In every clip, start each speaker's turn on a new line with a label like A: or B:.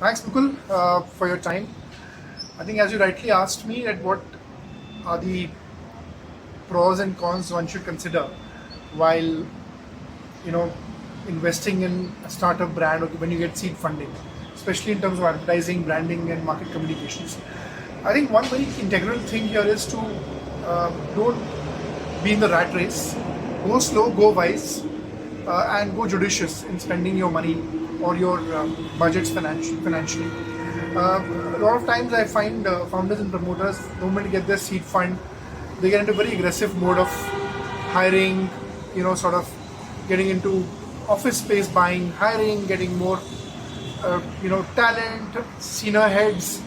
A: Thanks, Mukul, for your time. I think, as you rightly asked me, that what are the pros and cons one should consider while you know investing in a startup brand or when you get seed funding, especially in terms of advertising, branding, and market communications. I think one very integral thing here is to don't be in the rat race. Go slow, go wise, and go judicious in spending your money or your budgets financially. A lot of times I find founders and promoters, the moment they get their seed fund, they get into a very aggressive mode of hiring, sort of getting into office space buying, hiring, getting more, talent, senior heads,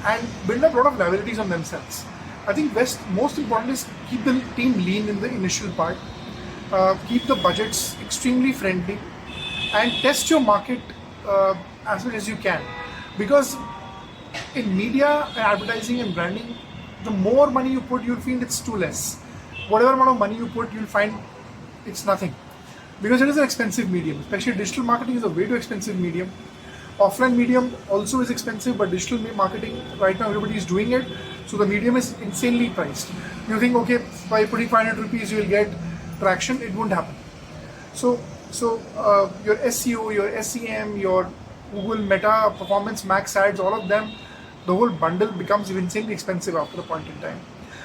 A: and build up a lot of liabilities on themselves. I think most important is keep the team lean in the initial part, keep the budgets extremely friendly, and test your market as much as you can. Because in media, advertising, and branding, the more money you put, you'll feel it's too less. Whatever amount of money you put, you'll find it's nothing. Because it is an expensive medium, especially digital marketing is a way too expensive medium. Offline medium also is expensive, but digital marketing, right now everybody is doing it, so the medium is insanely priced. You think, okay, by putting 500 rupees you will get traction, it won't happen. So your SEO, your SEM, your Google Meta, Performance Max ads, all of them, the whole bundle becomes insanely expensive after a point in time.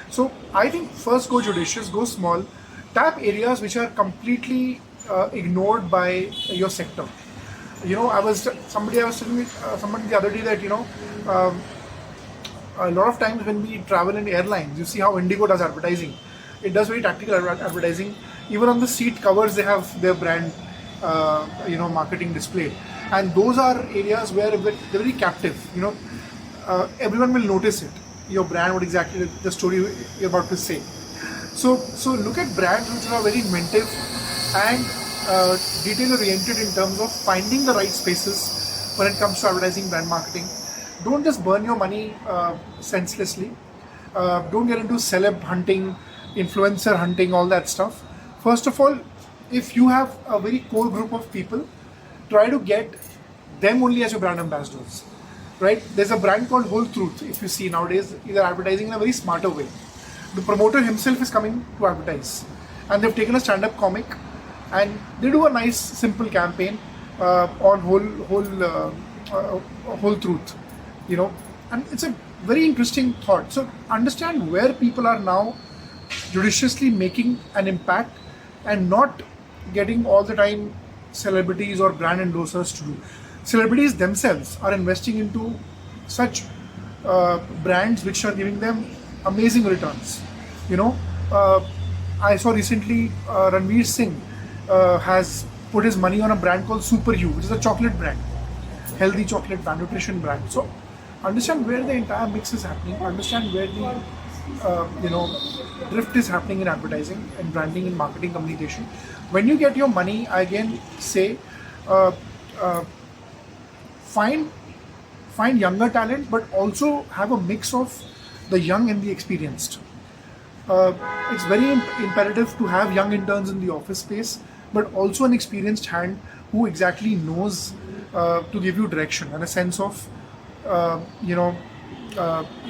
A: So I think first go judicious, go small, tap areas which are completely ignored by your sector. Somebody the other day that a lot of times when we travel in airlines, you see how Indigo does advertising. It does very tactical advertising. Even on the seat covers, they have their brand, marketing displayed. And those are areas where they're very captive. Everyone will notice it. Your brand, what exactly the story you're about to say. So look at brands which are very inventive and detail-oriented in terms of finding the right spaces when it comes to advertising, brand marketing. Don't just burn your money senselessly. Don't get into celeb hunting, influencer hunting, all that stuff. First of all, if you have a very core group of people, try to get them only as your brand ambassadors. Right? There's a brand called Whole Truth. If you see nowadays, they're advertising in a very smarter way. The promoter himself is coming to advertise, and they've taken a stand-up comic, and they do a nice, simple campaign on whole truth. And it's a very interesting thought. So understand where people are now judiciously making an impact, and not getting all the time celebrities or brand endorsers to do. Celebrities themselves are investing into such brands which are giving them amazing returns. I saw recently Ranveer Singh has put his money on a brand called Super You, which is a chocolate brand, healthy chocolate brand, nutrition brand. So understand where the entire mix is happening, understand where the drift is happening in advertising and branding and marketing communication. When you get your money, I again say find younger talent, but also have a mix of the young and the experienced. It's very imperative to have young interns in the office space, but also an experienced hand who exactly knows to give you direction and a sense of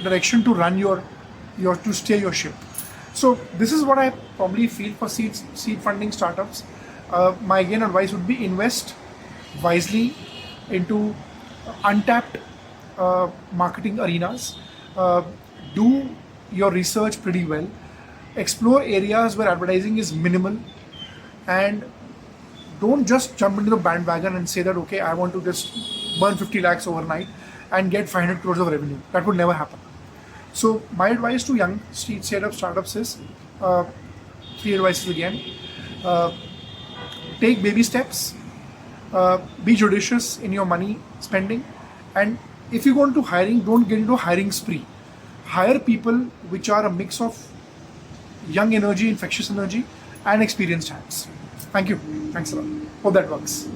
A: direction to run to steer your ship. So this is what I probably feel for seed funding startups. My again advice would be invest wisely into untapped marketing arenas. Do your research pretty well. Explore areas where advertising is minimal, and don't just jump into the bandwagon and say that, okay, I want to just burn 50 lakhs overnight and get 500 crores of revenue. That would never happen. So my advice to young startups is three advices again. Take baby steps, be judicious in your money spending, and if you go into hiring, don't get into a hiring spree. Hire people which are a mix of young energy, infectious energy, and experienced hands. Thank you. Thanks a lot. Hope that works.